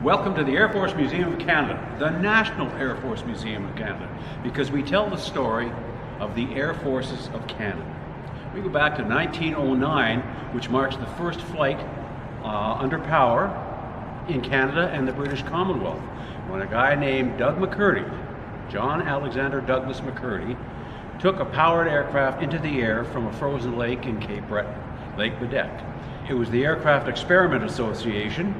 Welcome to the Air Force Museum of Canada, the National Air Force Museum of Canada, because we tell the story of the Air Forces of Canada. We go back to 1909, which marks the first flight under power in Canada and the British Commonwealth, when a guy named Doug McCurdy, John Alexander Douglas McCurdy, took a powered aircraft into the air from a frozen lake in Cape Breton, Lake Badec. It was the Aircraft Experiment Association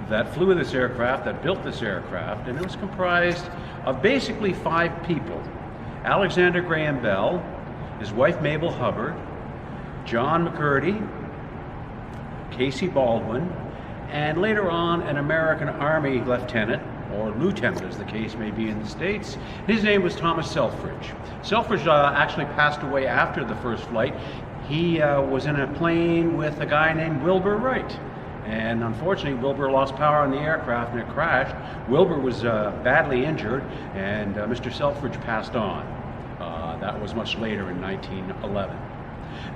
that flew this aircraft, that built this aircraft, and it was comprised of basically 5 people. Alexander Graham Bell, his wife Mabel Hubbard, John McCurdy, Casey Baldwin, and later on an American Army lieutenant, or lieutenant as the case may be in the States. His name was Thomas Selfridge. Selfridge actually passed away after the first flight. He was in a plane with a guy named Wilbur Wright. And unfortunately, Wilbur lost power on the aircraft and it crashed. Wilbur was badly injured, and Mr. Selfridge passed on. That was much later in 1911.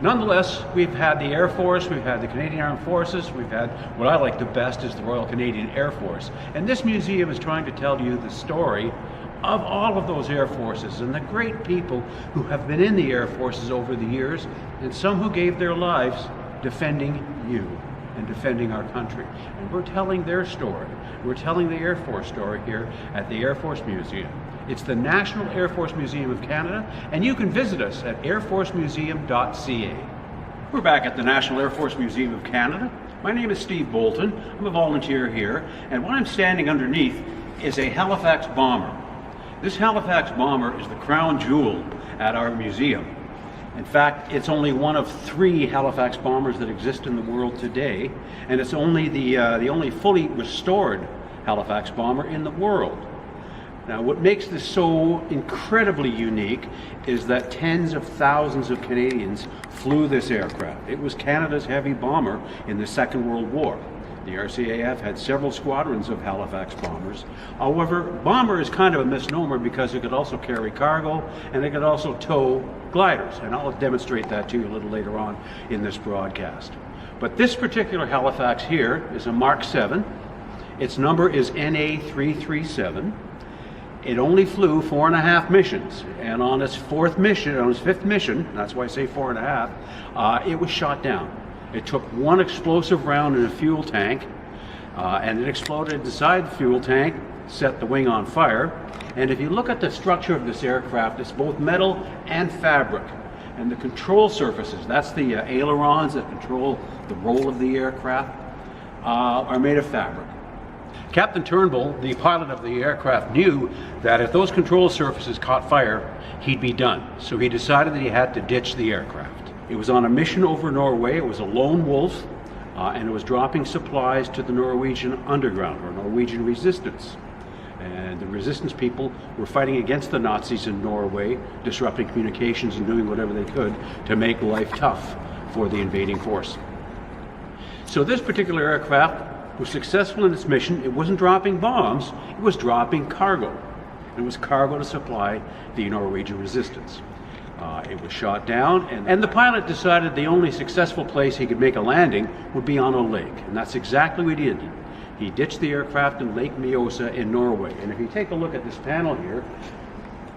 Nonetheless, we've had the Air Force, we've had the Canadian Armed Forces, we've had what I like the best is the Royal Canadian Air Force. And this museum is trying to tell you the story of all of those air forces and the great people who have been in the air forces over the years, and some who gave their lives defending you and defending our country. And we're telling their story. We're telling the Air Force story here at the Air Force Museum. It's the National Air Force Museum of Canada, and you can visit us at airforcemuseum.ca. We're back at the National Air Force Museum of Canada. My name is Steve Bolton. I'm a volunteer here, and what I'm standing underneath is a Halifax bomber. This Halifax bomber is the crown jewel at our museum. In fact, it's only one of 3 Halifax bombers that exist in the world today, and it's only the only fully restored Halifax bomber in the world. Now, what makes this so incredibly unique is that tens of thousands of Canadians flew this aircraft. It was Canada's heavy bomber in the Second World War. The RCAF had several squadrons of Halifax bombers. However, bomber is kind of a misnomer because it could also carry cargo and it could also tow gliders. And I'll demonstrate that to you a little later on in this broadcast. But this particular Halifax here is a Mark 7. Its number is NA337. It only flew 4.5 missions, and on its 5th mission, that's why I say 4.5, it was shot down. It took one explosive round in a fuel tank, and it exploded inside the fuel tank, set the wing on fire. And if you look at the structure of this aircraft, it's both metal and fabric. And the control surfaces, that's the ailerons that control the roll of the aircraft, are made of fabric. Captain Turnbull, the pilot of the aircraft, knew that if those control surfaces caught fire, he'd be done. So he decided that he had to ditch the aircraft. It was on a mission over Norway. It was a lone wolf, and it was dropping supplies to the Norwegian underground, or Norwegian resistance. And the resistance people were fighting against the Nazis in Norway, disrupting communications and doing whatever they could to make life tough for the invading force. So this particular aircraft was successful in its mission. It wasn't dropping bombs, it was dropping cargo. It was cargo to supply the Norwegian resistance. It was shot down, and the pilot decided the only successful place he could make a landing would be on a lake, and that's exactly what he did. He ditched the aircraft in Lake Mjosa in Norway. And if you take a look at this panel here,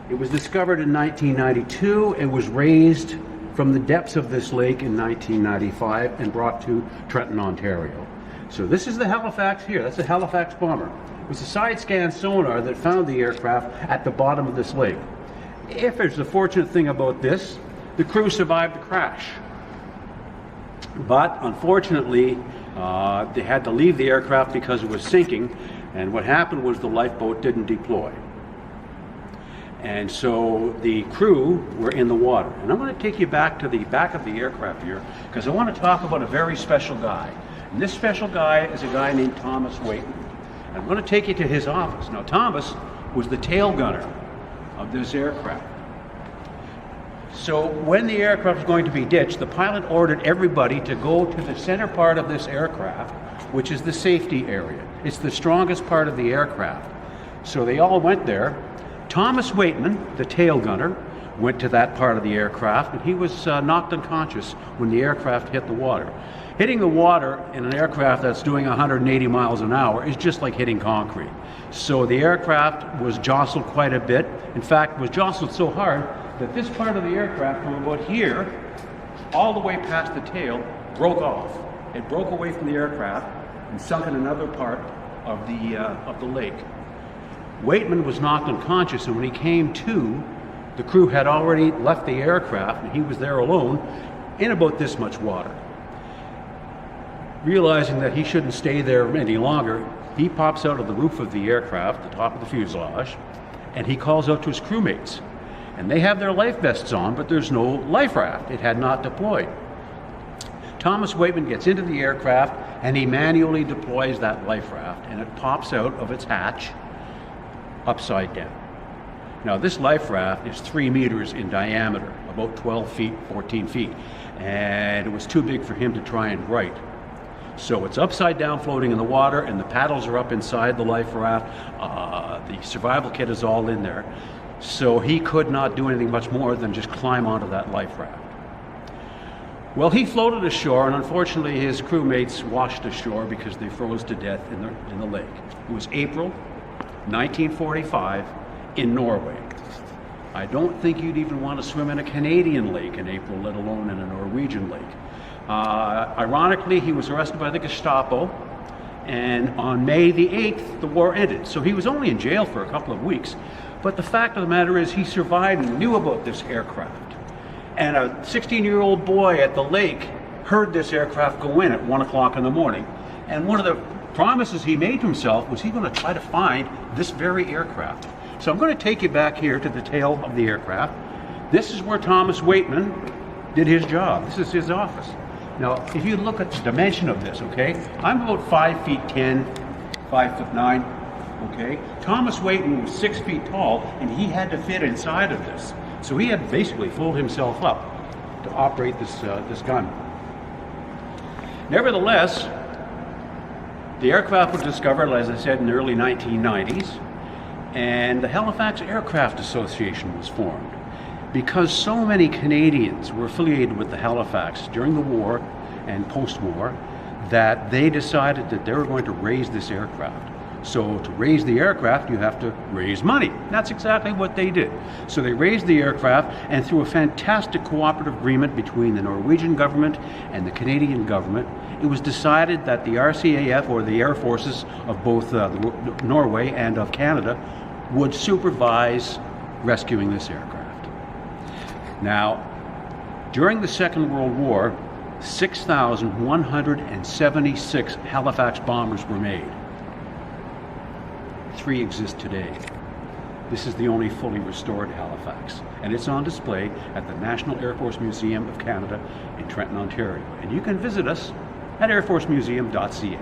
it was discovered in 1992. It was raised from the depths of this lake in 1995 and brought to Trenton, Ontario. So this is the Halifax here. That's a Halifax bomber. It was a side-scan sonar that found the aircraft at the bottom of this lake. If there's the fortunate thing about this, the crew survived the crash. But unfortunately, they had to leave the aircraft because it was sinking, and what happened was the lifeboat didn't deploy. And so the crew were in the water. And I'm going to take you back to the back of the aircraft here, because I want to talk about a very special guy. And this special guy is a guy named Thomas Waitman. I'm going to take you to his office. Now, Thomas was the tail gunner of this aircraft. So when the aircraft was going to be ditched, the pilot ordered everybody to go to the center part of this aircraft, which is the safety area. It's the strongest part of the aircraft. So they all went there. Thomas Waitman, the tail gunner, went to that part of the aircraft, and he was knocked unconscious when the aircraft hit the water. Hitting the water in an aircraft that's doing 180 miles an hour is just like hitting concrete. So the aircraft was jostled quite a bit. In fact, was jostled so hard that this part of the aircraft from about here all the way past the tail broke off. It broke away from the aircraft and sunk in another part of the lake. Waitman was knocked unconscious, and when he came to, the crew had already left the aircraft, and he was there alone in about this much water. Realizing that he shouldn't stay there any longer, he pops out of the roof of the aircraft, the top of the fuselage, and he calls out to his crewmates. And they have their life vests on, but there's no life raft. It had not deployed. Thomas Waitman gets into the aircraft, and he manually deploys that life raft, and it pops out of its hatch upside down. Now, this life raft is 3 meters in diameter, about 12 feet, 14 feet, and it was too big for him to try and right. So it's upside down floating in the water, and the paddles are up inside the life raft. The survival kit is all in there. So he could not do anything much more than just climb onto that life raft. Well, he floated ashore, and unfortunately his crewmates washed ashore because they froze to death in the lake. It was April 1945 in Norway. I don't think you'd even want to swim in a Canadian lake in April, let alone in a Norwegian lake. Ironically, he was arrested by the Gestapo, and on May the 8th, the war ended. So he was only in jail for a couple of weeks. But the fact of the matter is, he survived and knew about this aircraft. And a 16-year-old boy at the lake heard this aircraft go in at 1 o'clock in the morning. And one of the promises he made to himself was he's going to try to find this very aircraft. So I'm going to take you back here to the tail of the aircraft. This is where Thomas Waitman did his job. This is his office. Now, if you look at the dimension of this, okay, I'm about 5 feet 10, 5 foot 9, okay? Thomas Waitman was 6 feet tall, and he had to fit inside of this. So he had to basically fold himself up to operate this gun. Nevertheless, the aircraft was discovered, as I said, in the early 1990s, and the Halifax Aircraft Association was formed. Because so many Canadians were affiliated with the Halifax during the war and post-war, that they decided that they were going to raise this aircraft. So to raise the aircraft, you have to raise money. That's exactly what they did. So they raised the aircraft, and through a fantastic cooperative agreement between the Norwegian government and the Canadian government, it was decided that the RCAF, or the air forces of both Norway and of Canada, would supervise rescuing this aircraft. Now, during the Second World War, 6,176 Halifax bombers were made. 3 exist today. This is the only fully restored Halifax, and it's on display at the National Air Force Museum of Canada in Trenton, Ontario. And you can visit us at airforcemuseum.ca.